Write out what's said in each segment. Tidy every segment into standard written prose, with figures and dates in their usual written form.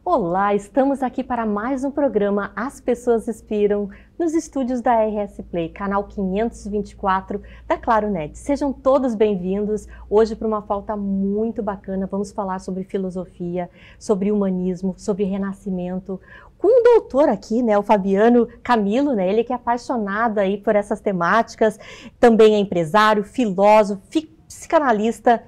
Olá, estamos aqui para mais um programa As Pessoas Inspiram, nos estúdios da RS Play, canal 524 da Claro Net. Sejam todos bem-vindos hoje para uma pauta muito bacana. Vamos falar sobre filosofia, sobre humanismo, sobre renascimento, com um doutor aqui, né, o Fabiano Camilo, né, ele que é apaixonado aí por essas temáticas, também é empresário, filósofo, psicanalista,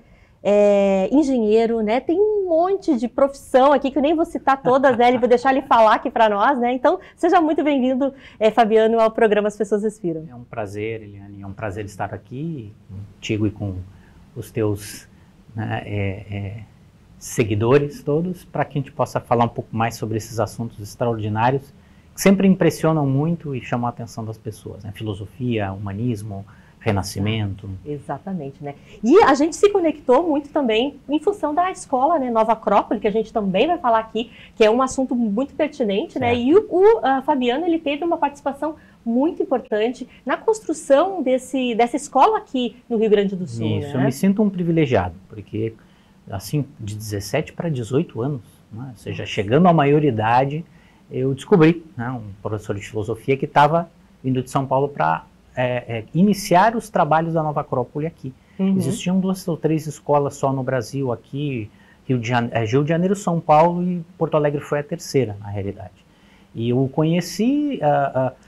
engenheiro, né? Tem um monte de profissão aqui que eu nem vou citar todas, né? Vou deixar ele falar aqui para nós, né? Então, seja muito bem-vindo, Fabiano, ao programa As Pessoas Inspiram. É um prazer, Eliane, é um prazer estar aqui contigo e com os teus seguidores todos, para que a gente possa falar um pouco mais sobre esses assuntos extraordinários que sempre impressionam muito e chamam a atenção das pessoas, né? Filosofia, humanismo, renascimento. Exatamente, né? E a gente se conectou muito também em função da escola, né, Nova Acrópole, que a gente também vai falar aqui, que é um assunto muito pertinente, né? E o Fabiano, ele teve uma participação muito importante na construção dessa escola aqui no Rio Grande do Sul. Isso, né? Eu me sinto um privilegiado, porque assim, de 17 para 18 anos, né? Ou seja, chegando à maioridade, eu descobri, né, um professor de filosofia que estava vindo de São Paulo para iniciar os trabalhos da Nova Acrópole aqui. Existiam 2 ou 3 escolas só no Brasil, aqui, Rio de Janeiro, São Paulo e Porto Alegre foi a terceira, na realidade. E eu conheci,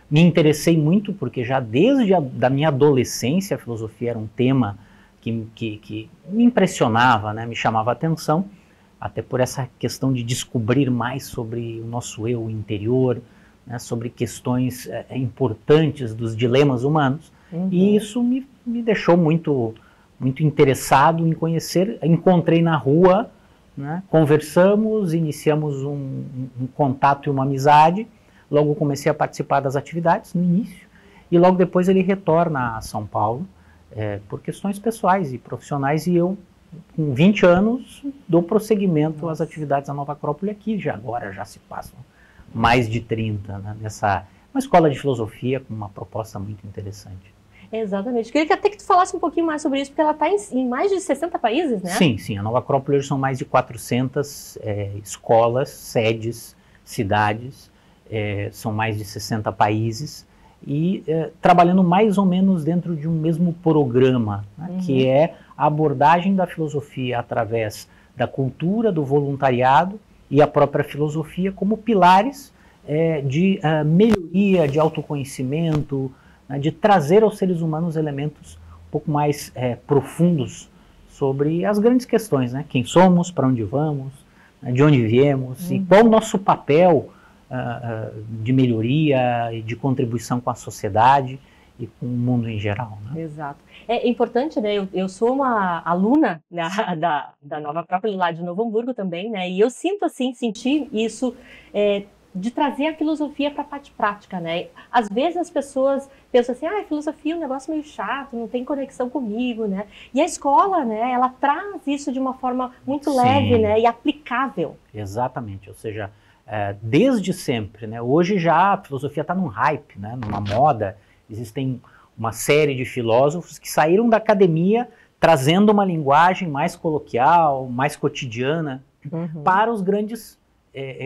me interessei muito, porque já desde da minha adolescência a filosofia era um tema que me impressionava, né, me chamava a atenção, até por essa questão de descobrir mais sobre o nosso eu interior, né, sobre questões importantes dos dilemas humanos, e isso me deixou muito interessado em conhecer. Encontrei na rua, né, conversamos, iniciamos um contato e uma amizade, logo comecei a participar das atividades no início, e logo depois ele retorna a São Paulo, por questões pessoais e profissionais, e eu, com 20 anos, dou prosseguimento às atividades da Nova Acrópole aqui, agora já se passam mais de 30, né, uma escola de filosofia com uma proposta muito interessante. Exatamente. Queria que até que tu falasse um pouquinho mais sobre isso, porque ela está em mais de 60 países, né? Sim, a Nova Acrópole hoje são mais de 400 escolas, sedes, cidades, são mais de 60 países, e trabalhando mais ou menos dentro de um mesmo programa, né, que é a abordagem da filosofia através da cultura, do voluntariado, e a própria filosofia como pilares de melhoria, de autoconhecimento, né, de trazer aos seres humanos elementos um pouco mais profundos sobre as grandes questões, né? Quem somos, para onde vamos, né, de onde viemos, e qual o nosso papel de melhoria e de contribuição com a sociedade e com o mundo em geral, né? Exato. É importante, né? Eu sou uma aluna da Nova Acrópole lá de Novo Hamburgo também, né? E eu senti isso de trazer a filosofia para a parte prática, né? Às vezes as pessoas pensam assim, filosofia é um negócio meio chato, não tem conexão comigo, né? E a escola, né? Ela traz isso de uma forma muito leve, né? E aplicável. Exatamente, ou seja, desde sempre, né? Hoje já a filosofia está num hype, né? Numa moda. Existem uma série de filósofos que saíram da academia trazendo uma linguagem mais coloquial, mais cotidiana, para os grandes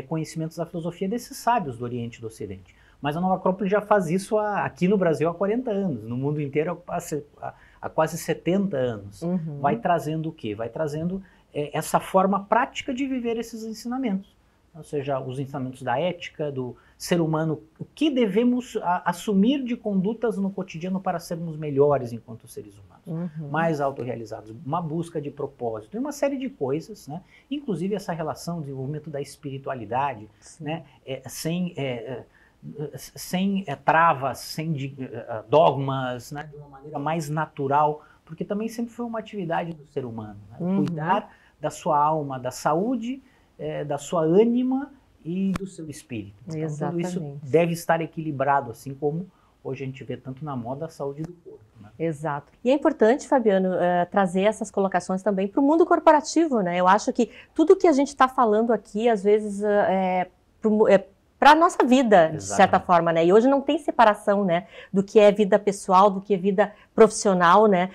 conhecimentos da filosofia desses sábios do Oriente e do Ocidente. Mas a Nova Acrópole já faz isso aqui no Brasil há 40 anos, no mundo inteiro há quase 70 anos. Vai trazendo o quê? Vai trazendo essa forma prática de viver esses ensinamentos. Ou seja, os ensinamentos da ética, do ser humano, o que devemos assumir de condutas no cotidiano para sermos melhores enquanto seres humanos, mais autorrealizados, uma busca de propósito, e uma série de coisas, né? Inclusive essa relação, desenvolvimento da espiritualidade, né? Sem travas, sem dogmas, né? De uma maneira mais natural, porque também sempre foi uma atividade do ser humano, né? Cuidar da sua alma, da saúde, da sua ânima e do seu espírito. Então, tudo isso deve estar equilibrado, assim como hoje a gente vê tanto na moda a saúde do corpo, né? Exato. E é importante, Fabiano, trazer essas colocações também para o mundo corporativo, né? Eu acho que tudo que a gente está falando aqui, às vezes, para a nossa vida, de certa Exatamente. forma, né? E hoje não tem separação, né, do que é vida pessoal, do que é vida profissional, né?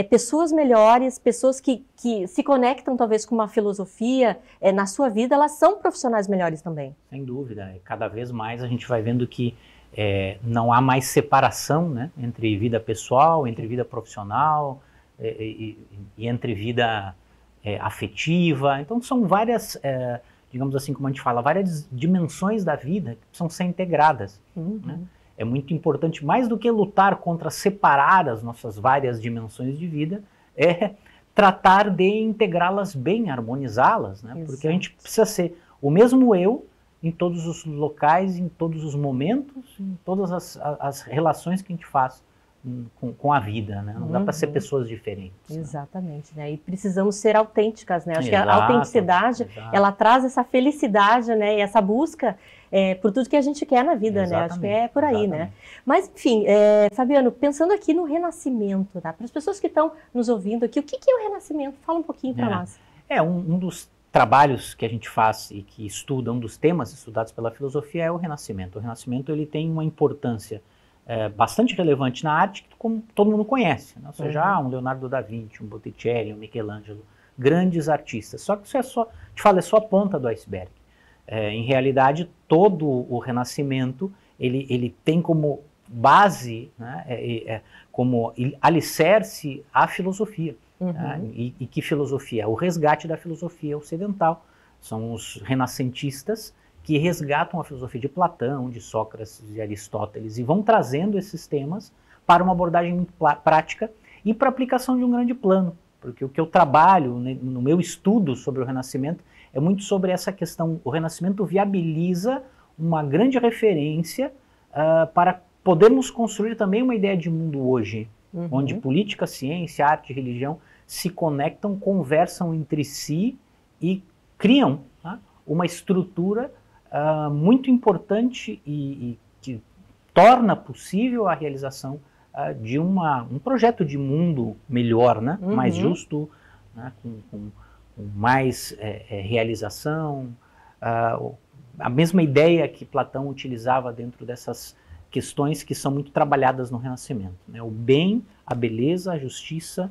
Pessoas melhores, pessoas que se conectam talvez com uma filosofia na sua vida, elas são profissionais melhores também. Sem dúvida. Cada vez mais a gente vai vendo que não há mais separação, né, entre vida pessoal, entre vida profissional e entre vida afetiva. Então são várias, digamos assim, como a gente fala, várias dimensões da vida que precisam ser integradas. Né? É muito importante, mais do que lutar contra separar as nossas várias dimensões de vida, tratar de integrá-las bem, harmonizá-las, né? Porque a gente precisa ser o mesmo eu em todos os locais, em todos os momentos, em todas as relações que a gente faz com a vida, né? Não dá para ser pessoas diferentes. Exatamente, né? E precisamos ser autênticas, né? Acho que a autenticidade, ela traz essa felicidade, né? E essa busca por tudo que a gente quer na vida, né? Acho que é por aí, né? Mas, enfim, Fabiano, pensando aqui no renascimento, tá? Para as pessoas que estão nos ouvindo aqui, o que é o renascimento? Fala um pouquinho para nós. Um dos trabalhos que a gente faz e que estuda, um dos temas estudados pela filosofia é o renascimento. O renascimento, ele tem uma importância bastante relevante na arte, que como todo mundo conhece, né? Ou seja, um Leonardo da Vinci, um Botticelli, um Michelangelo, grandes artistas. Só que isso é só a ponta do iceberg. Em realidade, todo o Renascimento, ele tem como base, né, como alicerce a filosofia. Né? E que filosofia? O resgate da filosofia ocidental. São os renascentistas que resgatam a filosofia de Platão, de Sócrates, de Aristóteles, e vão trazendo esses temas para uma abordagem muito prática e para a aplicação de um grande plano. Porque o que eu trabalho no meu estudo sobre o Renascimento é muito sobre essa questão. O Renascimento viabiliza uma grande referência para podermos construir também uma ideia de mundo hoje, onde política, ciência, arte e religião se conectam, conversam entre si e criam uma estrutura muito importante e que torna possível a realização de um projeto de mundo melhor, né? Mais justo, né? Com mais realização. A mesma ideia que Platão utilizava dentro dessas questões que são muito trabalhadas no Renascimento, né? O bem, a beleza, a justiça,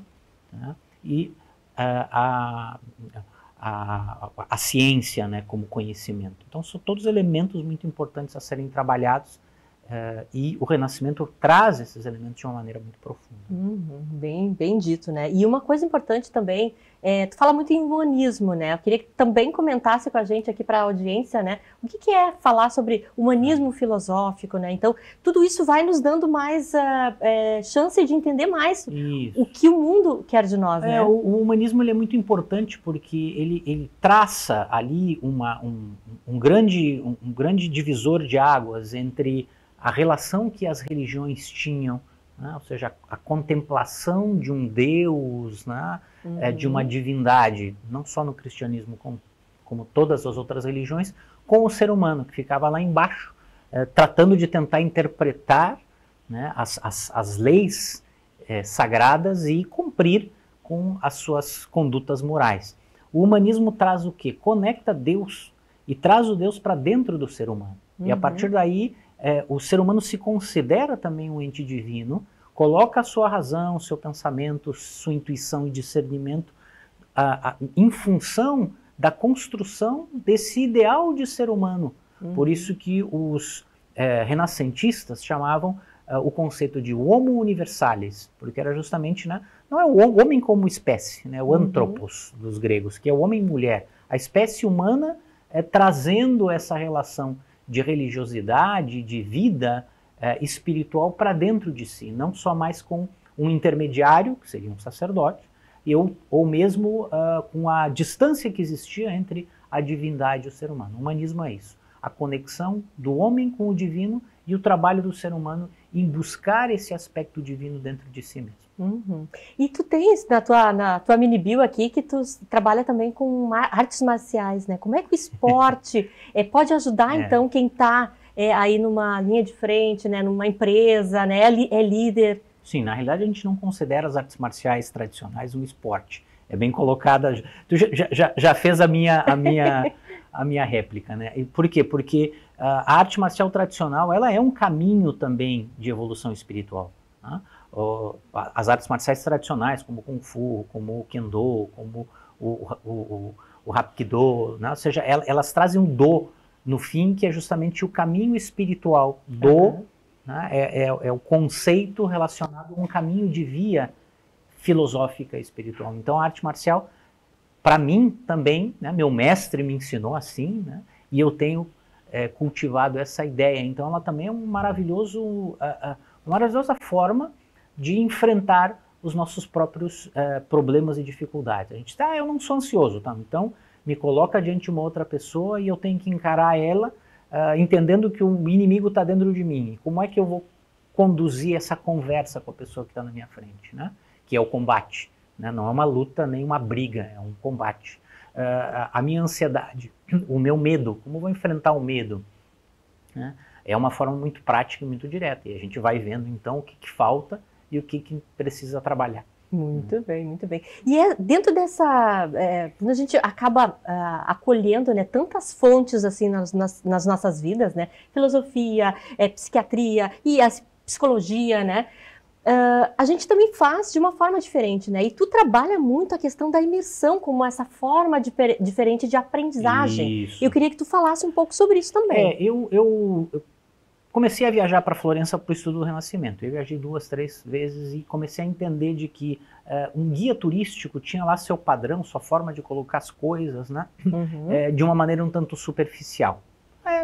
né? E a ciência, né, como conhecimento. Então são todos elementos muito importantes a serem trabalhados e o Renascimento traz esses elementos de uma maneira muito profunda. Bem dito, né? E uma coisa importante também, tu fala muito em humanismo, né? Eu queria que também comentasse com a gente aqui para a audiência, né? O que é falar sobre humanismo filosófico, né? Então, tudo isso vai nos dando mais chance de entender mais o que o mundo quer de nós, né? O humanismo ele é muito importante porque ele traça ali um grande divisor de águas entre a relação que as religiões tinham, né? Ou seja, a contemplação de um Deus, né? De uma divindade, não só no cristianismo, como todas as outras religiões, com o ser humano, que ficava lá embaixo, tratando de tentar interpretar, né, as leis sagradas e cumprir com as suas condutas morais. O humanismo traz o quê? Conecta Deus e traz o Deus para dentro do ser humano. E a partir daí, o ser humano se considera também um ente divino, coloca a sua razão, seu pensamento, sua intuição e discernimento em função da construção desse ideal de ser humano. Por isso que os renascentistas chamavam o conceito de homo universalis, porque era justamente, né, não é o homem como espécie, né, o anthropos dos gregos, que é o homem-mulher, a espécie humana trazendo essa relação de religiosidade, de vida espiritual para dentro de si, não só mais com um intermediário, que seria um sacerdote, ou mesmo com a distância que existia entre a divindade e o ser humano. O humanismo é isso, a conexão do homem com o divino e o trabalho do ser humano em buscar esse aspecto divino dentro de si mesmo. E tu tens na tua mini bio aqui que tu trabalha também com artes marciais, né? Como é que o esporte pode ajudar então quem está aí numa linha de frente, né? Numa empresa, né? É líder? Sim, na realidade a gente não considera as artes marciais tradicionais um esporte. É bem colocada. Tu já fez a minha réplica, né? E por quê? Porque a arte marcial tradicional, ela é um caminho também de evolução espiritual. Né? As artes marciais tradicionais, como o Kung Fu, como o Kendo, como o Hapkido, né? Ou seja, elas trazem um Do no fim, que é justamente o caminho espiritual. Do, né? É o conceito relacionado a um caminho de via filosófica espiritual. Então a arte marcial, para mim também, né, meu mestre me ensinou assim, né, e eu tenho cultivado essa ideia. Então ela também é uma maravilhosa forma de enfrentar os nossos próprios problemas e dificuldades. A gente eu não sou ansioso, tá? Então me coloca diante de uma outra pessoa e eu tenho que encarar ela entendendo que o inimigo está dentro de mim. Como é que eu vou conduzir essa conversa com a pessoa que está na minha frente, né? Que é o combate. Né? Não é uma luta nem uma briga, é um combate. A minha ansiedade, o meu medo, como eu vou enfrentar o medo? Né? É uma forma muito prática e muito direta. E a gente vai vendo então o que falta e o que precisa trabalhar. Muito bem, muito bem. E dentro dessa, quando a gente acaba acolhendo, né, tantas fontes assim nas nossas vidas, né, filosofia, psiquiatria e a psicologia, né, a gente também faz de uma forma diferente, né? E tu trabalha muito a questão da imersão como essa forma diferente de aprendizagem. Isso. Eu queria que tu falasse um pouco sobre isso também. Eu comecei a viajar para Florença para o estudo do Renascimento. Eu viajei 2, 3 vezes e comecei a entender de que um guia turístico tinha lá seu padrão, sua forma de colocar as coisas, né? De uma maneira um tanto superficial.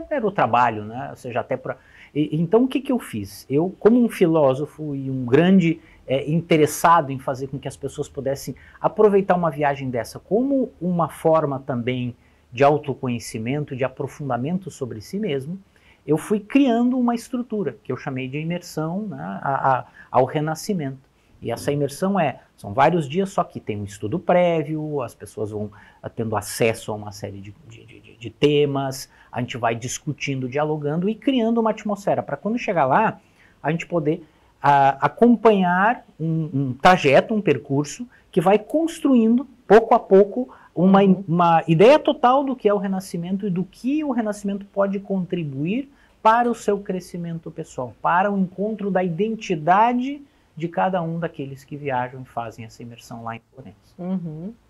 Era o trabalho, né? Ou seja, até para... Então, o que eu fiz? Eu, como um filósofo e um grande interessado em fazer com que as pessoas pudessem aproveitar uma viagem dessa como uma forma também de autoconhecimento, de aprofundamento sobre si mesmo, eu fui criando uma estrutura que eu chamei de imersão, né, ao Renascimento. E essa imersão são vários dias, só que tem um estudo prévio, as pessoas vão tendo acesso a uma série de temas, a gente vai discutindo, dialogando e criando uma atmosfera para quando chegar lá, a gente poder acompanhar um trajeto, um percurso que vai construindo, pouco a pouco, uma ideia total do que é o Renascimento e do que o Renascimento pode contribuir para o seu crescimento pessoal, para o encontro da identidade de cada um daqueles que viajam e fazem essa imersão lá em Florença.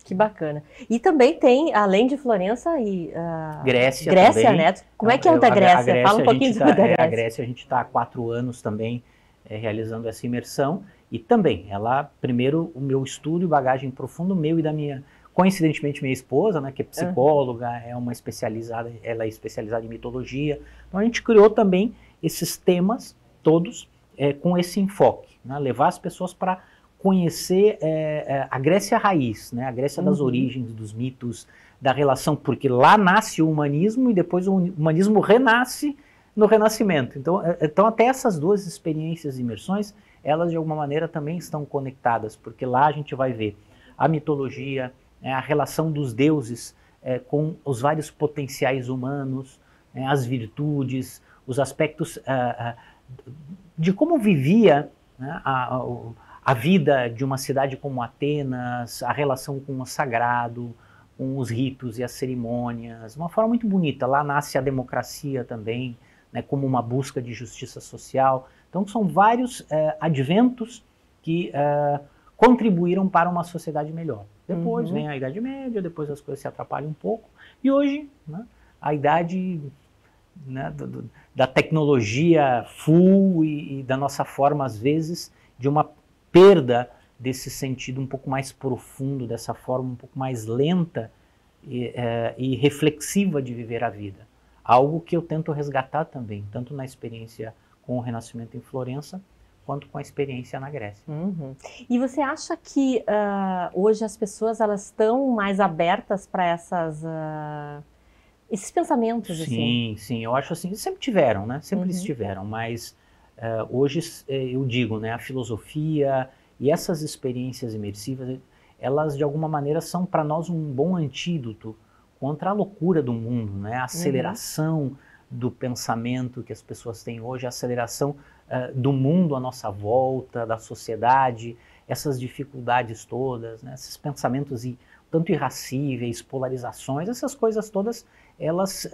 Que bacana. E também tem, além de Florença e Grécia também, né? Como é que é o da Grécia? Fala um pouquinho da Grécia. A Grécia a gente está há 4 anos também realizando essa imersão e também, primeiro o meu estudo e bagagem profundo, meu e da minha, coincidentemente minha esposa, né, que é psicóloga, ela é especializada em mitologia, então a gente criou também esses temas todos com esse enfoque, né, levar as pessoas para conhecer a Grécia raiz, né, a Grécia das origens, dos mitos, da relação, porque lá nasce o humanismo e depois o humanismo renasce no Renascimento. Então até essas duas experiências e imersões, elas de alguma maneira também estão conectadas, porque lá a gente vai ver a mitologia, a relação dos deuses com os vários potenciais humanos, as virtudes, os aspectos de como vivia, né, a vida de uma cidade como Atenas, a relação com o sagrado, com os ritos e as cerimônias, uma forma muito bonita. Lá nasce a democracia também, né, como uma busca de justiça social. Então são vários adventos que contribuíram para uma sociedade melhor. Depois vem a Idade Média, depois as coisas se atrapalham um pouco, e hoje, né, a idade, né, da tecnologia full e da nossa forma, às vezes, de uma perda desse sentido um pouco mais profundo, dessa forma um pouco mais lenta e reflexiva de viver a vida. Algo que eu tento resgatar também, tanto na experiência com o Renascimento em Florença, quanto com a experiência na Grécia. E você acha que hoje as pessoas elas estão mais abertas para esses pensamentos? Sim, assim? Sim, eu acho assim, sempre tiveram, né? Sempre estiveram, mas hoje eu digo, né, a filosofia e essas experiências imersivas, elas de alguma maneira são para nós um bom antídoto contra a loucura do mundo, né? A aceleração do pensamento que as pessoas têm hoje, a aceleração do mundo à nossa volta, da sociedade, essas dificuldades todas, né? Esses pensamentos tanto irracíveis, polarizações, essas coisas todas, elas,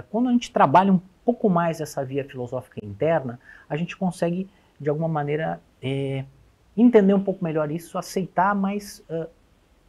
quando a gente trabalha um pouco mais essa via filosófica interna, a gente consegue, de alguma maneira, entender um pouco melhor isso, aceitar, mas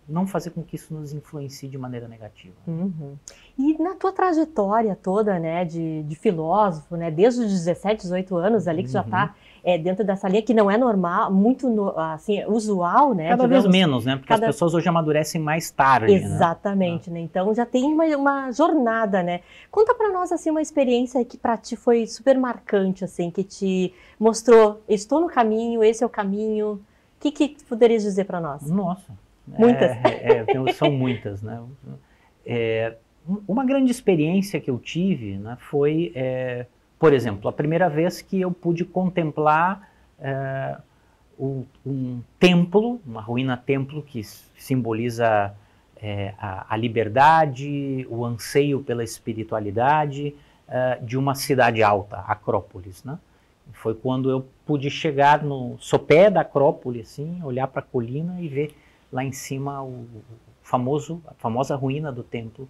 não fazer com que isso nos influencie de maneira negativa. Uhum. E na tua trajetória toda, né, de filósofo, né, desde os 17, 18 anos ali, que já está dentro dessa linha, que não é normal, muito assim, usual, né? Cada vez menos, né? Porque as pessoas hoje amadurecem mais tarde, exatamente, né? Então já tem uma jornada, né? Conta para nós, assim, uma experiência que para ti foi super marcante, assim, que te mostrou, estou no caminho, esse é o caminho. O que poderias dizer para nós? Nossa! Muitas. São muitas, né? Uma grande experiência que eu tive, né, foi, por exemplo, a primeira vez que eu pude contemplar um templo, uma ruína-templo que simboliza a liberdade, o anseio pela espiritualidade de uma cidade alta, Acrópolis, né? Foi quando eu pude chegar no sopé da Acrópole, assim, olhar para a colina e ver lá em cima a famosa ruína do templo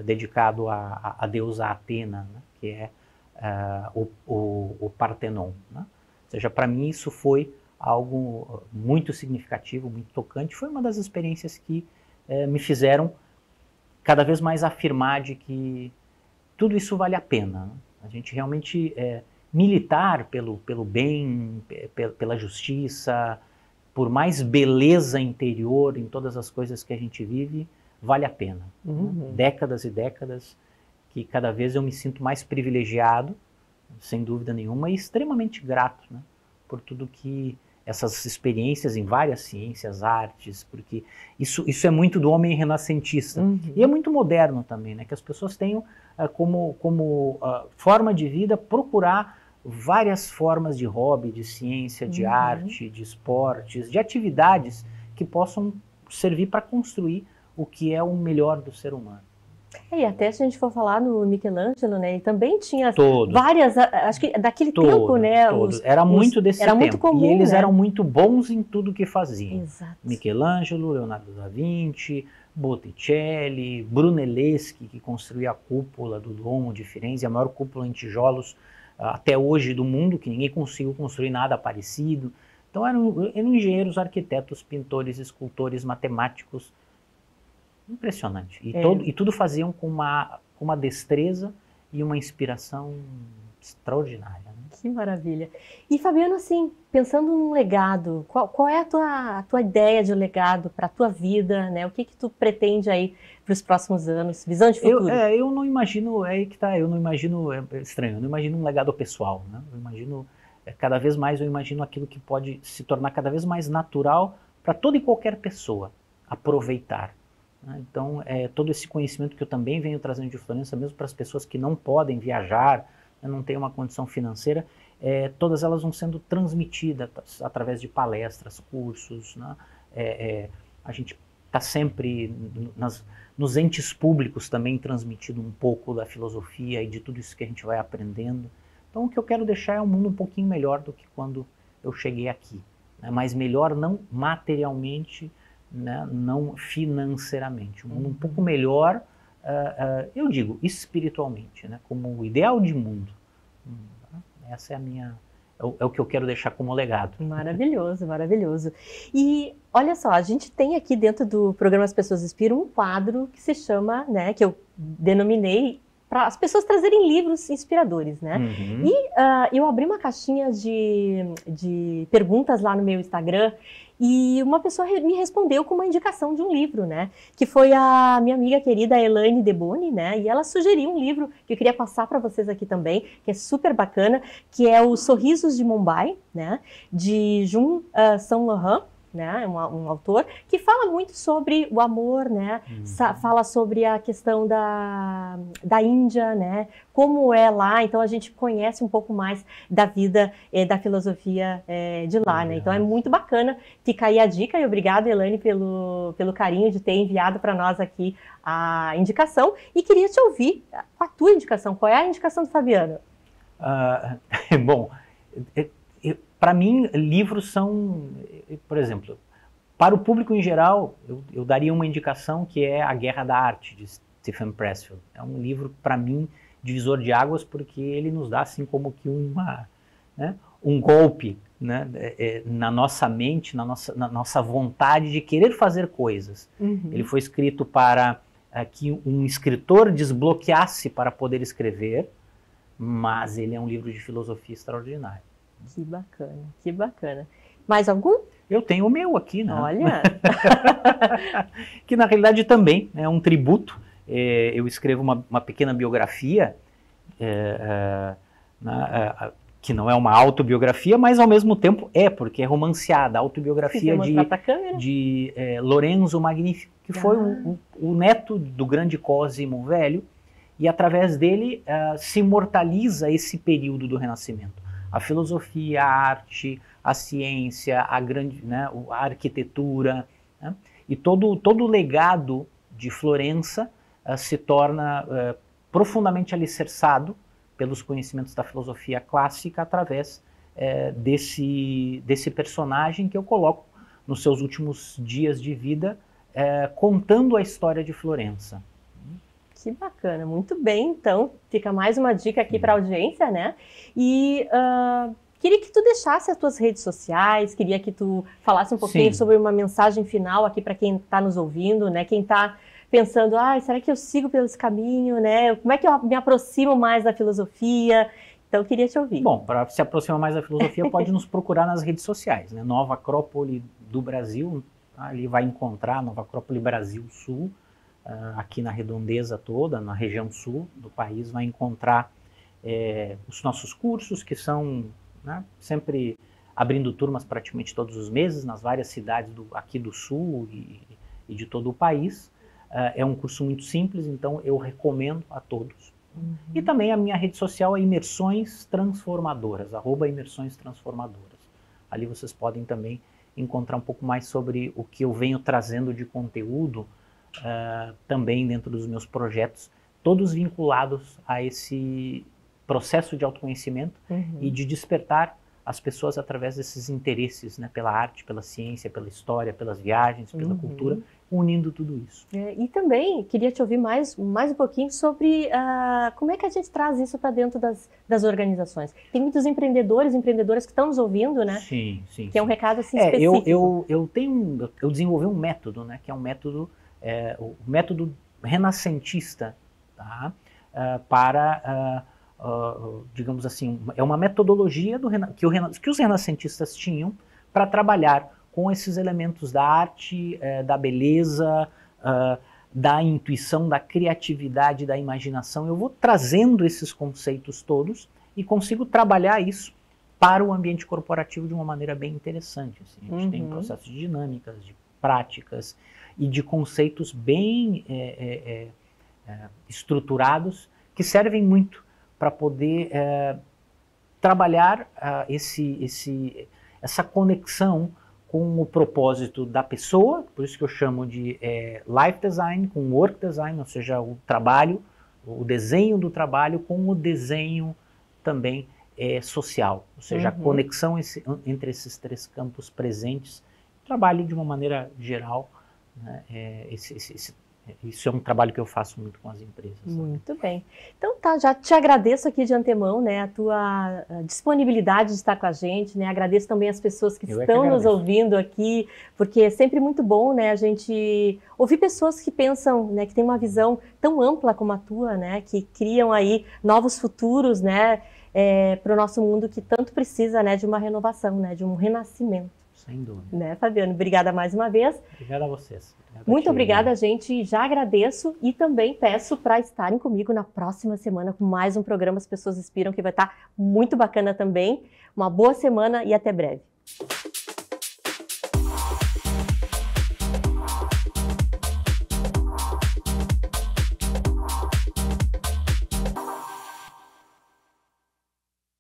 dedicado à deusa Atena, né, que é o Partenon. Né? Ou seja, para mim isso foi algo muito significativo, muito tocante. Foi uma das experiências que me fizeram cada vez mais afirmar de que tudo isso vale a pena. Né? A gente realmente militar pelo bem, pela justiça, por mais beleza interior em todas as coisas que a gente vive, vale a pena. Né? Décadas e décadas que cada vez eu me sinto mais privilegiado, sem dúvida nenhuma, e extremamente grato, né, por tudo que essas experiências em várias ciências, artes, porque isso é muito do homem renascentista. E é muito moderno também, né, que as pessoas tenham como forma de vida procurar várias formas de hobby, de ciência, de arte, de esportes, de atividades que possam servir para construir o que é o melhor do ser humano. E até se a gente for falar no Michelangelo, né, ele também tinha várias, acho que daquele tempo, né? Era muito desse tempo. Muito comum, e eles né? eram muito bons em tudo que faziam. Exato. Michelangelo, Leonardo da Vinci, Botticelli, Brunelleschi, que construiu a cúpula do Duomo de Firenze, a maior cúpula em tijolos até hoje do mundo, que ninguém conseguiu construir nada parecido. Então eram engenheiros, arquitetos, pintores, escultores, matemáticos. Impressionante. E tudo faziam com uma destreza e uma inspiração extraordinária. Né? Que maravilha. E Fabiano, assim, pensando num legado, qual é a tua ideia de legado para a tua vida, né? O que tu pretende aí para os próximos anos? Visão de futuro? Eu não imagino, eu não imagino, é estranho, eu não imagino um legado pessoal, né? Eu imagino, cada vez mais eu imagino aquilo que pode se tornar cada vez mais natural para toda e qualquer pessoa aproveitar. Então, todo esse conhecimento que eu também venho trazendo de Florença, mesmo para as pessoas que não podem viajar, não têm uma condição financeira, todas elas vão sendo transmitidas através de palestras, cursos. Né? A gente está sempre nos entes públicos também transmitindo um pouco da filosofia e de tudo isso que a gente vai aprendendo. Então, o que eu quero deixar é um mundo um pouquinho melhor do que quando eu cheguei aqui. Né? Mas melhor não materialmente, né, não financeiramente, um mundo um pouco melhor, eu digo, espiritualmente, né, como o ideal de mundo. Essa é o que eu quero deixar como legado. Maravilhoso, maravilhoso. E olha só, a gente tem aqui dentro do programa As Pessoas Inspiram um quadro que se chama, né, que eu denominei para as pessoas trazerem livros inspiradores, né? E eu abri uma caixinha de perguntas lá no meu Instagram e uma pessoa me respondeu com uma indicação de um livro, né? Que foi a minha amiga querida Elaine Deboni, né? E ela sugeriu um livro que eu queria passar para vocês aqui também, que é super bacana, que é Os Sorrisos de Mumbai, né? De Jung Saint Laurent, né, um autor que fala muito sobre o amor, né, fala sobre a questão da Índia, né, como é lá, então a gente conhece um pouco mais da vida, da filosofia de lá, né, então é muito bacana, fica aí a dica e obrigado, Elaine, pelo carinho de ter enviado para nós aqui a indicação e queria te ouvir a tua indicação, qual é a indicação do Fabiano? Bom, para mim, livros são, por exemplo, para o público em geral, eu daria uma indicação que é A Guerra da Arte, de Stephen Pressfield. É um livro, para mim, divisor de águas, porque ele nos dá assim como que um golpe, né, na nossa mente, na nossa vontade de querer fazer coisas. Ele foi escrito para que um escritor desbloqueasse para poder escrever, mas ele é um livro de filosofia extraordinário. Que bacana, que bacana. Mais algum? Eu tenho o meu aqui, né? Olha! Que na realidade também é um tributo. Eu escrevo uma pequena biografia, que não é uma autobiografia, mas ao mesmo tempo porque é romanceada, a autobiografia de Lorenzo Magnifico, que foi o neto do grande Cosimo Velho, e através dele se imortaliza esse período do Renascimento. A filosofia, a arte, a ciência, a arquitetura, né? E todo o legado de Florença se torna profundamente alicerçado pelos conhecimentos da filosofia clássica através desse personagem que eu coloco nos seus últimos dias de vida, contando a história de Florença. Que bacana, muito bem, então fica mais uma dica aqui para a audiência, né? E queria que tu deixasse as tuas redes sociais, queria que tu falasse um pouquinho sobre uma mensagem final aqui para quem está nos ouvindo, né? Quem está pensando, será que eu sigo pelo esse caminho, né? Como é que eu me aproximo mais da filosofia? Então, eu queria te ouvir. Bom, para se aproximar mais da filosofia, pode nos procurar nas redes sociais, né? Nova Acrópole do Brasil, ali vai encontrar Nova Acrópole Brasil Sul, aqui na redondeza toda, na região sul do país, vai encontrar os nossos cursos, que são, né, sempre abrindo turmas praticamente todos os meses, nas várias cidades aqui do sul e de todo o país. É um curso muito simples, então eu recomendo a todos. E também a minha rede social é Imersões Transformadoras, @Imersões Transformadoras. Ali vocês podem também encontrar um pouco mais sobre o que eu venho trazendo de conteúdo, também dentro dos meus projetos, todos vinculados a esse processo de autoconhecimento e de despertar as pessoas através desses interesses, né, pela arte, pela ciência, pela história, pelas viagens, pela cultura, unindo tudo isso. E também queria te ouvir mais um pouquinho sobre como é que a gente traz isso para dentro das organizações. Tem muitos empreendedoras que estão nos ouvindo, né? Sim, sim. Que é um recado assim específico. Eu desenvolvi um método, né, que é um método, o método renascentista, tá? Digamos assim, é uma metodologia que os renascentistas tinham para trabalhar com esses elementos da arte, da beleza, da intuição, da criatividade, da imaginação. Eu vou trazendo esses conceitos todos e consigo trabalhar isso para o ambiente corporativo de uma maneira bem interessante. Assim. A gente tem processos de dinâmicas, de práticas e de conceitos bem estruturados que servem muito para poder trabalhar essa conexão com o propósito da pessoa, por isso que eu chamo de life design com work design, ou seja, o trabalho, o desenho do trabalho com o desenho também social, ou seja, a conexão entre esses três campos presentes. Trabalho de uma maneira geral, né, isso é um trabalho que eu faço muito com as empresas. Muito bem. Então tá, já te agradeço aqui de antemão, né, a tua disponibilidade de estar com a gente, né, agradeço também as pessoas que estão nos ouvindo aqui, porque é sempre muito bom, né, a gente ouvir pessoas que pensam, né, que têm uma visão tão ampla como a tua, né, que criam aí novos futuros, né, para o nosso mundo que tanto precisa, né, de uma renovação, né, de um renascimento. Sem dúvida. Né, Fabiano? Obrigada mais uma vez. Obrigado a vocês. Muito obrigada, gente. Já agradeço e também peço para estarem comigo na próxima semana com mais um programa As Pessoas Inspiram, que vai estar muito bacana também. Uma boa semana e até breve.